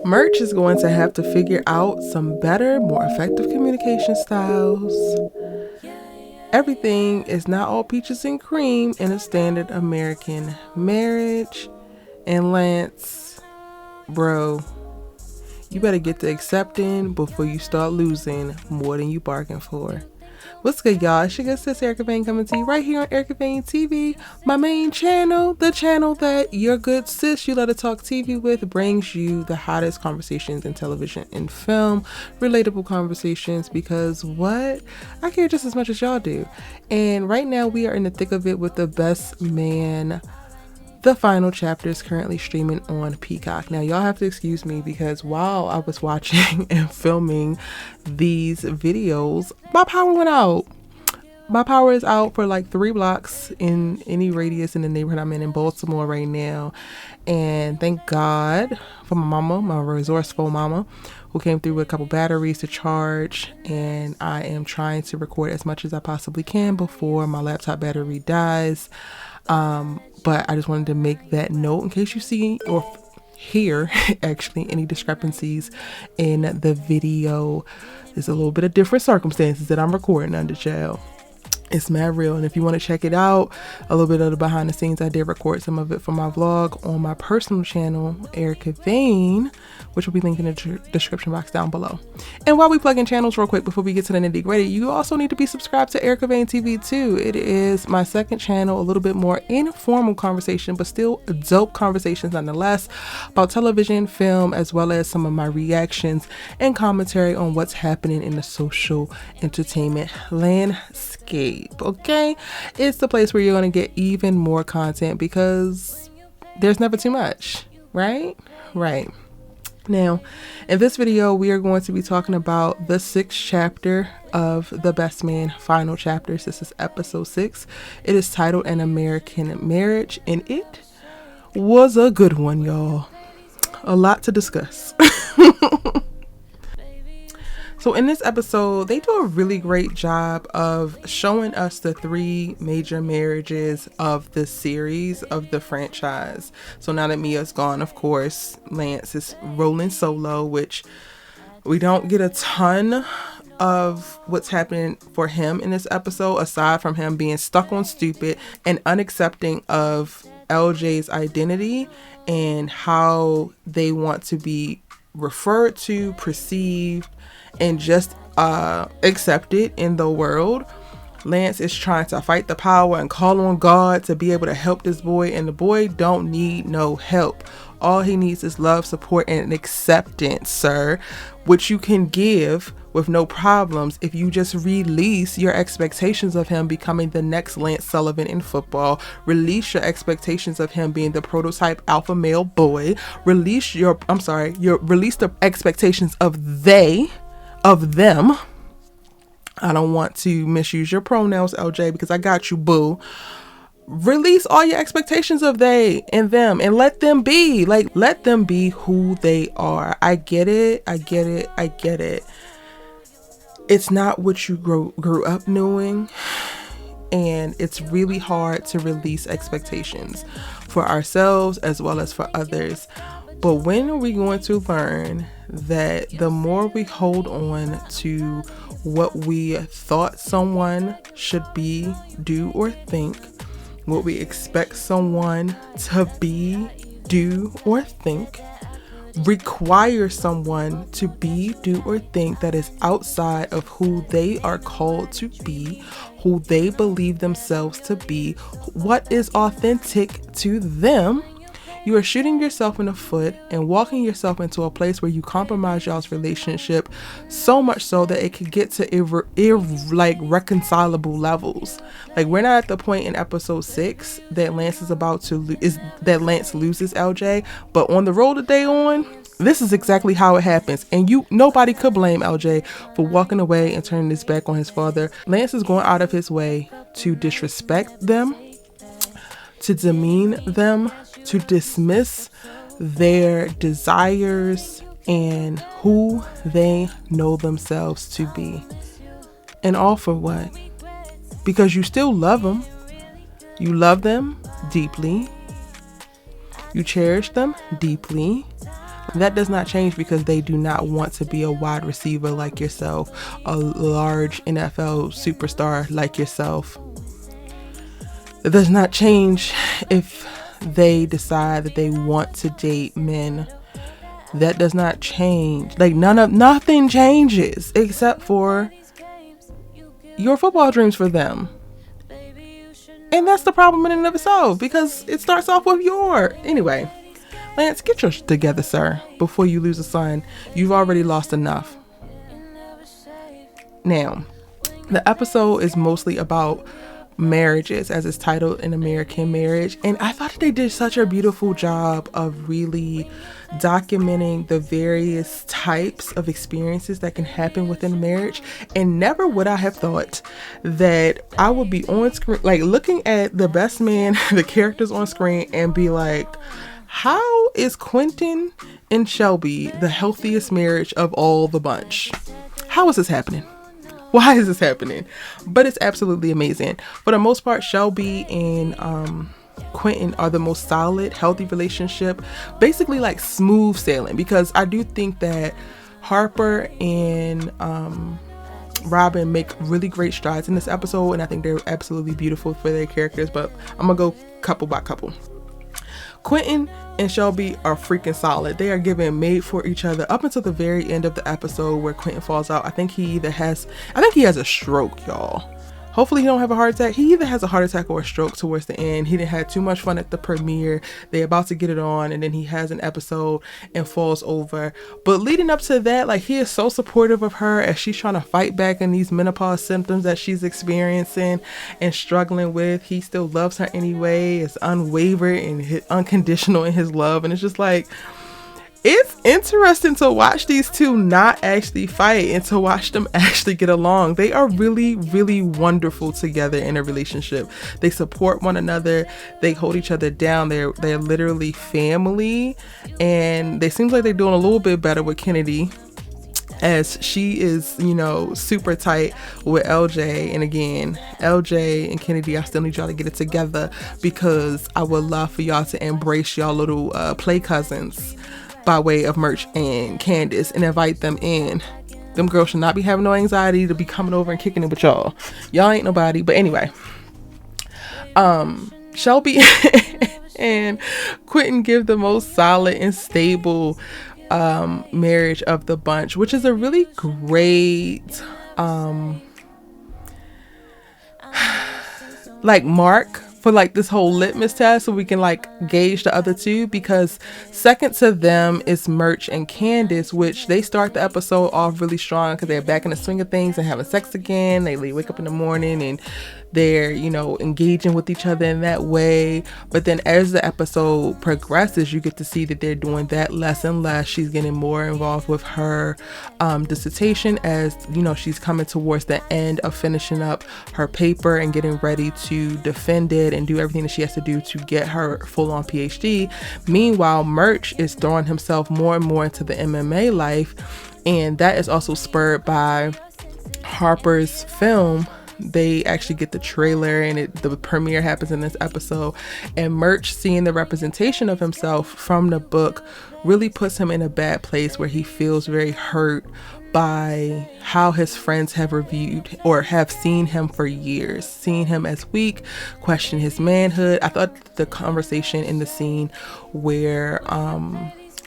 Murch is going to have to figure out some better, more effective communication styles. Everything is not all peaches and cream in a standard American marriage. And Lance, bro, you better get to accepting before you start losing more than you bargained for. What's good, y'all? It's your good sis Erica Vane coming to you right here on Erica Vane TV, my main channel, the channel that your good sis You Let Her Talk TV with brings you the hottest conversations in television and film, relatable conversations, because what? I care just as much as y'all do. And right now we are in the thick of it with The Best Man. The final chapter is currently streaming on Peacock. Now, y'all have to excuse me because while I was watching and filming these videos, my power went out. My power is out for like 3 blocks in any radius in the neighborhood I'm in Baltimore right now. And thank God for my mama, my resourceful mama, who came through with a couple batteries to charge. And I am trying to record as much as I possibly can before my laptop battery dies. But I just wanted to make that note in case you see or hear actually any discrepancies in the video. There's a little bit of different circumstances that I'm recording under, child. It's mad real. And if you want to check it out, a little bit of the behind the scenes, I did record some of it for my vlog on my personal channel, Erica Vane, which will be linked in the description box down below. And while we plug in channels real quick before we get to the nitty gritty, you also need to be subscribed to Erica Vane TV too. It is my second channel, a little bit more informal conversation, but still dope conversations nonetheless, about television, film, as well as some of my reactions and commentary on what's happening in the social entertainment landscape. Okay, it's the place where you're going to get even more content because there's never too much, right? Now, in this video, we are going to be talking about the 6th chapter of The Best Man final chapters. This is episode 6. It is titled An American Marriage, and it was a good one, y'all. A lot to discuss. So in this episode, they do a really great job of showing us the 3 major marriages of the series, of the franchise. So now that Mia's gone, of course, Lance is rolling solo, which we don't get a ton of what's happening for him in this episode, aside from him being stuck on stupid and unaccepting of LJ's identity and how they want to be referred to, perceived, and just accepted in the world. Lance is trying to fight the power and call on God to be able to help this boy, and the boy don't need no help. All he needs is love, support, and acceptance, sir, which you can give with no problems if you just release your expectations of him becoming the next Lance Sullivan in football. Release your expectations of him being the prototype alpha male boy. Release the expectations of them. I don't want to misuse your pronouns, LJ, because I got you, boo. Release all your expectations of they and them and let them be. Let them be who they are. I get it. It's not what you grew up knowing, and it's really hard to release expectations for ourselves as well as for others. But when are we going to learn that the more we hold on to what we thought someone should be, do, or think, what we expect someone to be, do, or think, require someone to be, do, or think that is outside of who they are called to be, who they believe themselves to be, what is authentic to them, you are shooting yourself in the foot and walking yourself into a place where you compromise y'all's relationship so much so that it could get to irreconcilable levels. Like, we're not at the point in episode 6 that Lance is about to Lance loses LJ, but on the road that they on, this is exactly how it happens. And nobody could blame LJ for walking away and turning his back on his father. Lance is going out of his way to disrespect them, to demean them, to dismiss their desires and who they know themselves to be. And all for what? Because you still love them. You love them deeply. You cherish them deeply. That does not change because they do not want to be a wide receiver like yourself, a large NFL superstar like yourself. It does not change if they decide that they want to date men. That does not change. Like nothing changes except for your football dreams for them. And that's the problem in and of itself, because it starts off with anyway. Lance, get yours together, sir, before you lose a son. You've already lost enough. Now, the episode is mostly about marriages, as it's titled, An American Marriage, and I thought they did such a beautiful job of really documenting the various types of experiences that can happen within marriage. And never would I have thought that I would be on screen, like looking at the best man, the characters on screen, and be like, how is Quentin and Shelby the healthiest marriage of all the bunch? How is this happening? Why is this happening? But it's absolutely amazing. For the most part, Shelby and Quentin are the most solid, healthy relationship. Basically like smooth sailing, because I do think that Harper and Robyn make really great strides in this episode, and I think they're absolutely beautiful for their characters. But I'm gonna go couple by couple. Quentin and Shelby are freaking solid. They are giving made for each other up until the very end of the episode where Quentin falls out. I think he has a stroke, y'all. Hopefully he don't have a heart attack. He either has a heart attack or a stroke towards the end. He didn't have too much fun at the premiere. They're about to get it on, and then he has an episode and falls over. But leading up to that, like, he is so supportive of her as she's trying to fight back in these menopause symptoms that she's experiencing and struggling with. He still loves her anyway. Is unwavering and unconditional in his love. And it's just like, it's interesting to watch these two not actually fight and to watch them actually get along. They are really, really wonderful together in a relationship. They support one another. They hold each other down. They're literally family. And they seem like they're doing a little bit better with Kennedy, as she is, super tight with LJ. And again, LJ and Kennedy, I still need y'all to get it together, because I would love for y'all to embrace y'all little play cousins by way of MURCH and Candace and invite them in. Them girls should not be having no anxiety to be coming over and kicking it with y'all. Y'all ain't nobody. But anyway, Shelby and Quentin give the most solid and stable marriage of the bunch, which is a really great mark for this whole litmus test, so we can gauge the other two, because second to them is MURCH and Candace, which they start the episode off really strong because they're back in the swing of things and having sex again. They wake up in the morning and they're engaging with each other in that way. But then as the episode progresses, you get to see that they're doing that less and less. She's getting more involved with her dissertation, as she's coming towards the end of finishing up her paper and getting ready to defend it and do everything that she has to do to get her full-on PhD. Meanwhile, MURCH is throwing himself more and more into the MMA life, and that is also spurred by Harper's film. They actually get the trailer, and the premiere happens in this episode, and MURCH, seeing the representation of himself from the book, really puts him in a bad place where he feels very hurt by how his friends have reviewed or have seen him for years, seen him as weak, question his manhood. I thought the conversation in the scene where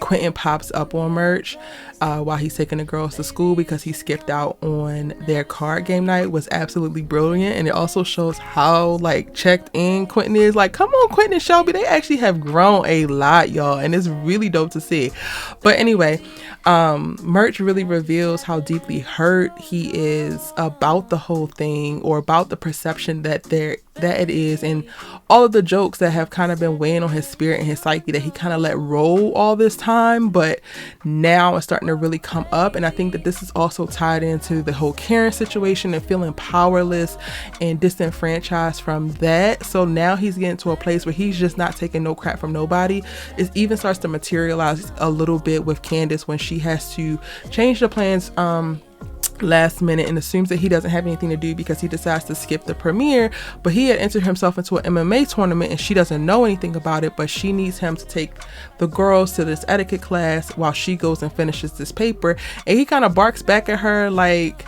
Quentin pops up on MURCH while he's taking the girls to school because he skipped out on their card game night was absolutely brilliant. And it also shows how checked in Quentin is. Come on, Quentin and Shelby, they actually have grown a lot, y'all, and it's really dope to see. But anyway, MURCH really reveals how deeply hurt he is about the whole thing, or about the perception that it is, and all of the jokes that have kind of been weighing on his spirit and his psyche that he kind of let roll all this time, but now it's starting to really come up. And I think that this is also tied into the whole Karen situation and feeling powerless and disenfranchised from that. So now he's getting to a place where he's just not taking no crap from nobody. It even starts to materialize a little bit with Candace when she has to change the plans last minute and assumes that he doesn't have anything to do because he decides to skip the premiere. But he had entered himself into an MMA tournament and she doesn't know anything about it, but she needs him to take the girls to this etiquette class while she goes and finishes this paper. And he kind of barks back at her like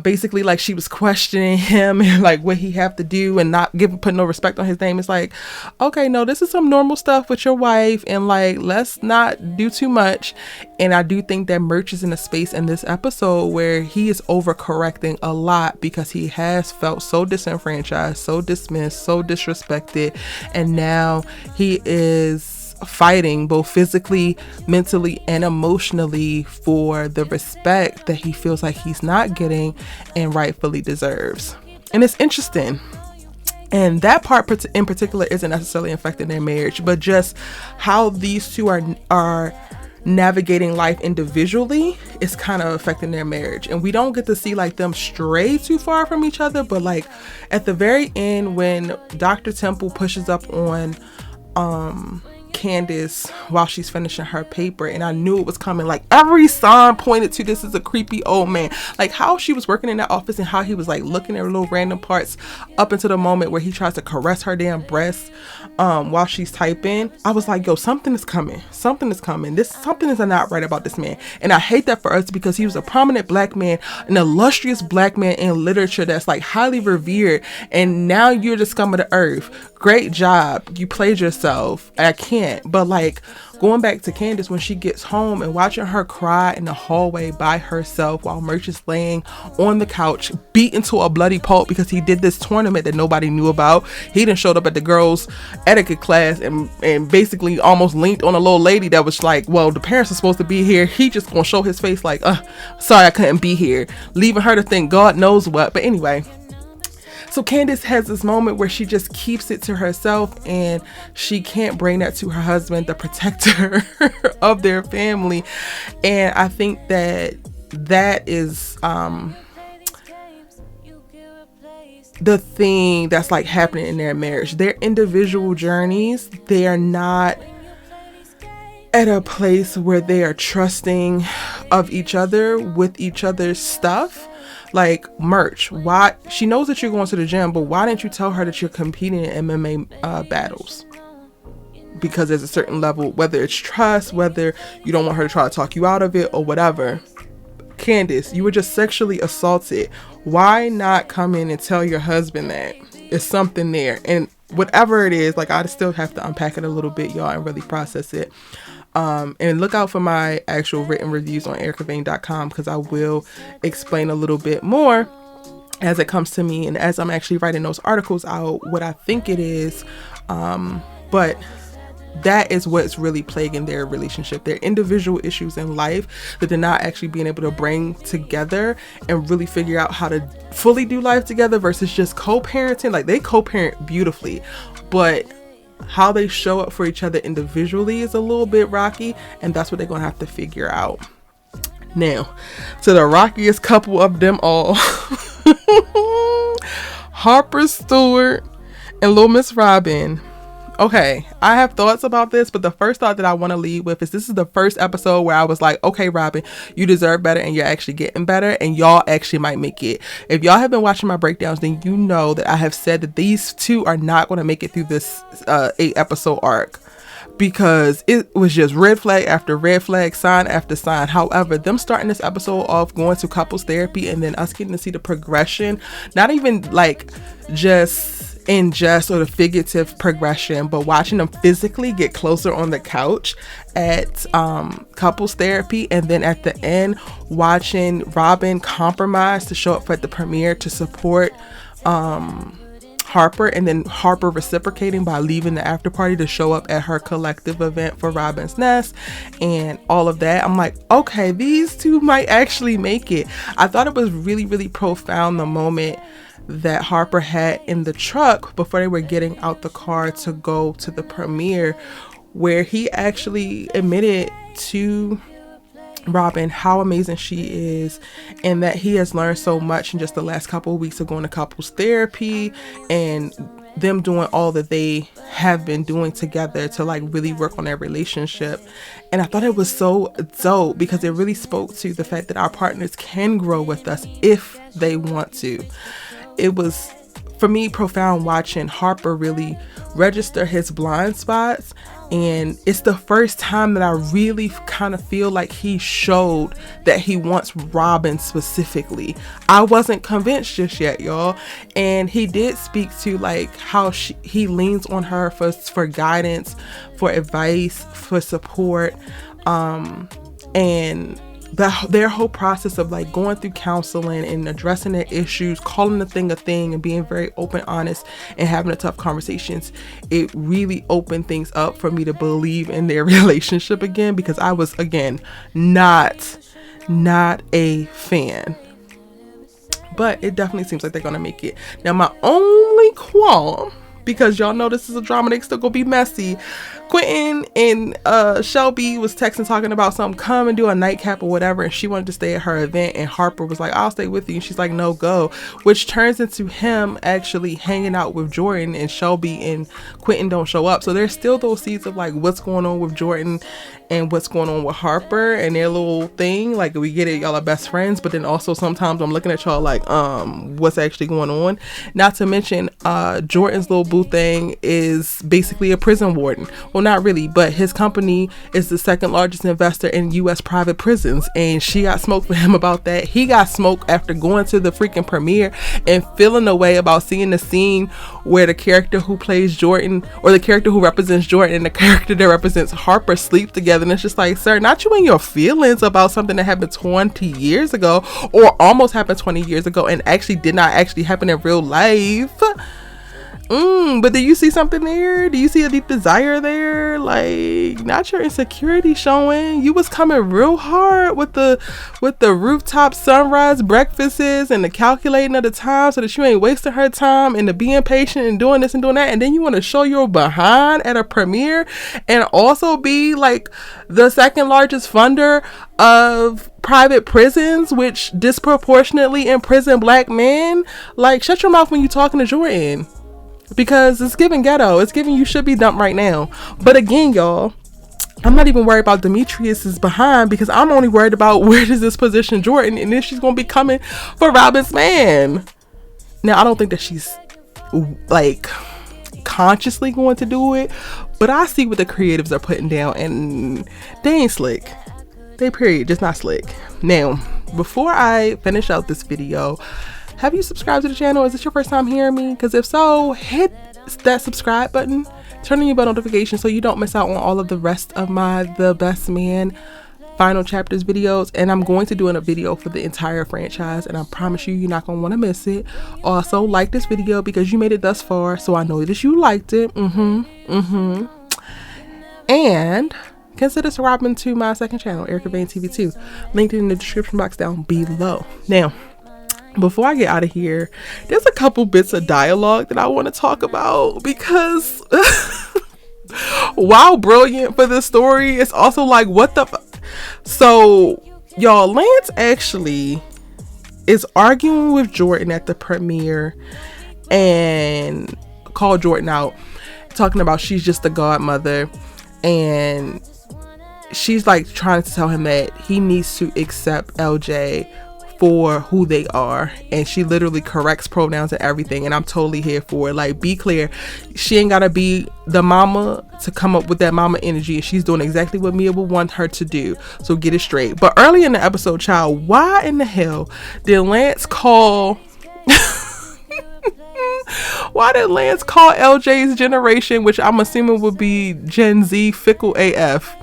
basically like she was questioning him and like what he have to do and not put no respect on his name. It's like, okay, no, this is some normal stuff with your wife and like let's not do too much. And I do think that Murch is in a space in this episode where he is overcorrecting a lot because he has felt so disenfranchised, so dismissed, so disrespected, and now he is fighting both physically, mentally, and emotionally for the respect that he feels like he's not getting and rightfully deserves. And it's interesting. And that part in particular isn't necessarily affecting their marriage, but just how these two are navigating life individually is kind of affecting their marriage. And we don't get to see like them stray too far from each other, but like at the very end when Dr. Temple pushes up on Candace while she's finishing her paper, and I knew it was coming. Like every sign pointed to this is a creepy old man. Like how she was working in that office and how he was like looking at little random parts up until the moment where he tries to caress her damn breast while she's typing. I was like, yo, something is coming. Something is coming. Something is not right about this man. And I hate that for us because he was a prominent black man, an illustrious black man in literature that's like highly revered, and now you're the scum of the earth. Great job. You played yourself. I can't. But like going back to Candace when she gets home and watching her cry in the hallway by herself while Murch is laying on the couch beaten to a bloody pulp because he did this tournament that nobody knew about. He done showed up at the girls' etiquette class and basically almost linked on a little lady that was like, well, the parents are supposed to be here. He just gonna show his face like, sorry I couldn't be here, leaving her to think God knows what. But anyway, so Candace has this moment where she just keeps it to herself and she can't bring that to her husband, the protector of their family. And I think that is the thing that's like happening in their marriage. Their individual journeys, they are not at a place where they are trusting of each other with each other's stuff. Like Murch, why she knows that you're going to the gym, but why didn't you tell her that you're competing in MMA battles? Because there's a certain level, whether it's trust, whether you don't want her to try to talk you out of it or whatever. Candace, you were just sexually assaulted. Why not come in and tell your husband that? It's something there. And whatever it is, like I still have to unpack it a little bit, y'all, and really process it. And look out for my actual written reviews on ericavane.com because I will explain a little bit more as it comes to me and as I'm actually writing those articles out what I think it is. But that is what's really plaguing their relationship, their individual issues in life that they're not actually being able to bring together and really figure out how to fully do life together versus just co-parenting. Like they co-parent beautifully, but how they show up for each other individually is a little bit rocky, and that's what they're gonna have to figure out. Now, to the rockiest couple of them all, Harper, Stewart, and little Miss Robyn. Okay, I have thoughts about this, but the first thought that I want to lead with is this is the first episode where I was like, okay, Robyn, you deserve better and you're actually getting better and y'all actually might make it. If y'all have been watching my breakdowns, then you know that I have said that these two are not going to make it through this 8-episode arc because it was just red flag after red flag, sign after sign. However, them starting this episode off going to couples therapy and then us getting to see the progression, not even like just in jest or the figurative progression, but watching them physically get closer on the couch at couples therapy, and then at the end watching Robyn compromise to show up at the premiere to support Harper, and then Harper reciprocating by leaving the after party to show up at her collective event for Robyn's Nest and all of that. I'm like, okay, these two might actually make it. I thought it was really, really profound the moment that Harper had in the truck before they were getting out the car to go to the premiere, where he actually admitted to Robyn how amazing she is and that he has learned so much in just the last couple of weeks of going to couples therapy and them doing all that they have been doing together to like really work on their relationship. And I thought it was so dope because it really spoke to the fact that our partners can grow with us if they want to. It was, for me, profound watching Harper really register his blind spots. And it's the first time that I really kind of feel like he showed that he wants Robyn specifically. I wasn't convinced just yet, y'all. And he did speak to like how he leans on her for guidance, for advice, for support. And their whole process of like going through counseling and addressing their issues, calling the thing a thing, and being very open, honest, and having the tough conversations, it really opened things up for me to believe in their relationship again, because I was, again, not a fan. But it definitely seems like they're gonna make it. Now, my only qualm, because y'all know this is a drama, they still gonna be messy. Quentin and Shelby was texting talking about something, come and do a nightcap or whatever, and she wanted to stay at her event, and Harper was like, I'll stay with you, and she's like, no, go, which turns into him actually hanging out with Jordan, and Shelby and Quentin don't show up. So there's still those seeds of like what's going on with Jordan and what's going on with Harper and their little thing. Like, we get it, y'all are best friends, but then also sometimes I'm looking at y'all like, what's actually going on? Not to mention Jordan's little boo thing is basically a prison warden. Well, not really, but his company is the second largest investor in U.S. private prisons, and she got smoke for him about that. He got smoke after going to the freaking premiere and feeling the way about seeing the scene where the character who plays Jordan, or the character who represents Jordan, and the character that represents Harper sleep together. And it's just like, sir, not you in your feelings about something that happened 20 years ago, or almost happened 20 years ago, and actually did not actually happen in real life. But do you see something there? Do you see a deep desire there? Like, not your insecurity showing. You was coming real hard with the rooftop sunrise breakfasts and the calculating of the time so that you ain't wasting her time, and the being patient and doing this and doing that. And then you want to show your behind at a premiere and also be like the second largest funder of private prisons, which disproportionately imprison black men. Like, shut your mouth when you talking to Jordan. Because it's giving ghetto. It's giving you should be dumped right now. But again, y'all, I'm not even worried about Demetrius's behind, because I'm only worried about where does this position Jordan, and then she's going to be coming for Robyn's man. Now, I don't think that she's like consciously going to do it, but I see what the creatives are putting down, and they ain't slick. They period, just not slick. Now, before I finish out this video, have you subscribed to the channel? Is this your first time hearing me? Because if so, hit that subscribe button, turn on your bell notification so you don't miss out on all of the rest of my The Best Man final chapters videos. And I'm going to do a video for the entire franchise, and I promise you're not going to want to miss it. Also, like this video because you made it thus far, so I know that you liked it. And consider subscribing to my second channel, Erica Vane TV 2, linked in the description box down below. Now, before I get out of here, there's a couple bits of dialogue that I want to talk about, because while brilliant for this story, it's also like, what the so y'all, Lance actually is arguing with Jordan at the premiere and called Jordan out, talking about she's just a godmother, and she's like trying to tell him that he needs to accept LJ for who they are, and she literally corrects pronouns and everything, and I'm totally here for it. Like, be clear, she ain't gotta be the mama to come up with that mama energy, and she's doing exactly what Mia would want her to do, so get it straight. But early in the episode, child, why in the hell did Lance call LJ's generation, which I'm assuming would be Gen Z, fickle AF?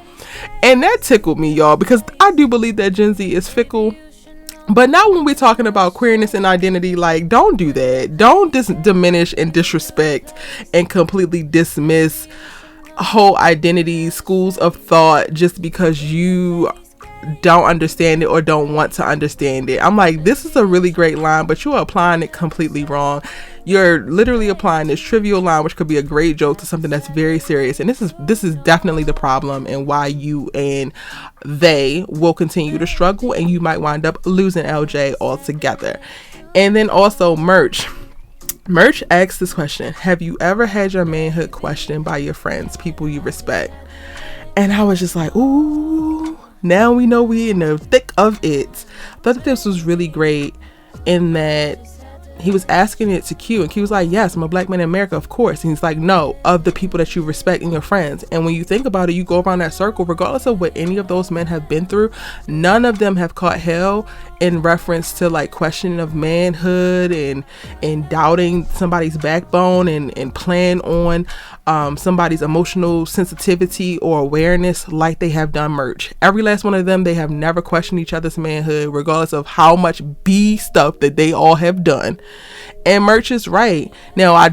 And that tickled me, y'all, because I do believe that Gen Z is fickle. But not when we're talking about queerness and identity. Like, don't do that. Don't diminish and disrespect and completely dismiss whole identity, schools of thought, just because you don't understand it or don't want to understand it. I'm like, this is a really great line, but you're applying it completely wrong. You're literally applying this trivial line, which could be a great joke, to something that's very serious. And this is definitely the problem, and why you and they will continue to struggle, and you might wind up losing LJ altogether. And then also MURCH. Murch asks this question: have you ever had your manhood questioned by your friends, people you respect? And I was just like, ooh, now we know we in the thick of it. I thought that this was really great in that he was asking it to Q, and Q was like, yes, I'm a black man in America, of course. And he's like, no, of the people that you respect and your friends. And when you think about it, you go around that circle, regardless of what any of those men have been through, none of them have caught hell in reference to like questioning of manhood and doubting somebody's backbone and playing on somebody's emotional sensitivity or awareness like they have done Murch. Every last one of them, they have never questioned each other's manhood, regardless of how much B stuff that they all have done. And Murch is right. Now, I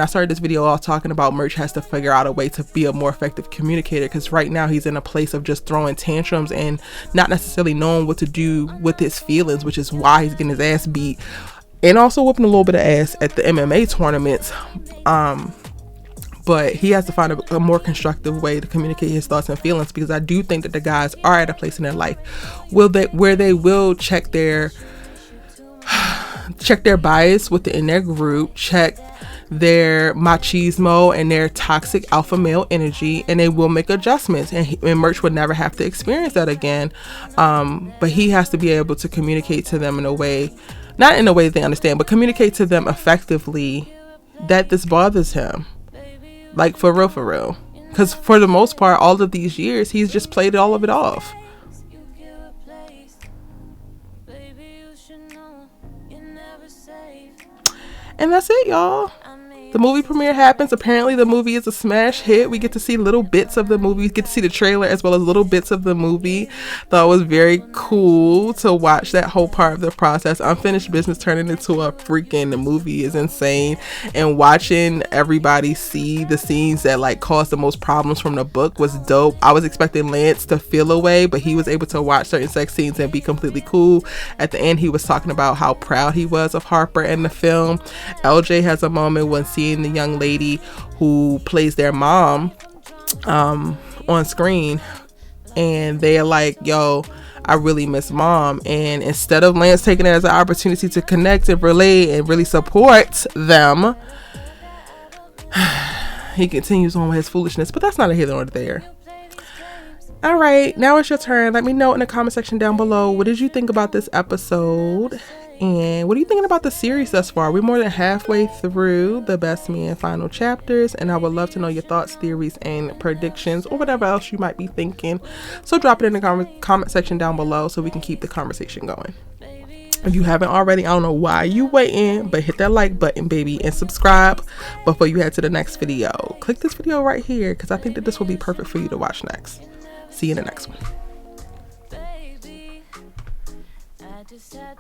started this video off talking about Murch has to figure out a way to be a more effective communicator, because right now he's in a place of just throwing tantrums and not necessarily knowing what to do with his feelings, which is why he's getting his ass beat and also whooping a little bit of ass at the MMA tournaments. But he has to find a more constructive way to communicate his thoughts and feelings, because I do think that the guys are at a place in their life where they will check their bias within their group, check their machismo and their toxic alpha male energy, and they will make adjustments, and Murch would never have to experience that again. But he has to be able to communicate to them in a way, not in a way that they understand, but communicate to them effectively that this bothers him, like for real, because for the most part, all of these years he's just played all of it off. And that's it, y'all. The movie premiere happens. Apparently the movie is a smash hit. We get to see little bits of the movie. We get to see the trailer as well as little bits of the movie. Thought it was very cool to watch that whole part of the process. Unfinished Business turning into a freaking movie is insane. And watching everybody see the scenes that like caused the most problems from the book was dope. I was expecting Lance to feel away, but he was able to watch certain sex scenes and be completely cool. At the end, he was talking about how proud he was of Harper and the film. LJ has a moment when seeing the young lady who plays their mom on screen, and they're like, yo, I really miss mom. And instead of Lance taking it as an opportunity to connect and relate and really support them, he continues on with his foolishness. But that's not a here nor there. All right, now it's your turn. Let me know in the comment section down below, what did you think about this episode? And what are you thinking about the series thus far? We're more than halfway through the Best Man final chapters, and I would love to know your thoughts, theories, and predictions, or whatever else you might be thinking. So drop it in the comment section down below so we can keep the conversation going. If you haven't already, I don't know why you waiting, but hit that like button, baby, and subscribe before you head to the next video. Click this video right here, because I think that this will be perfect for you to watch next. See you in the next one.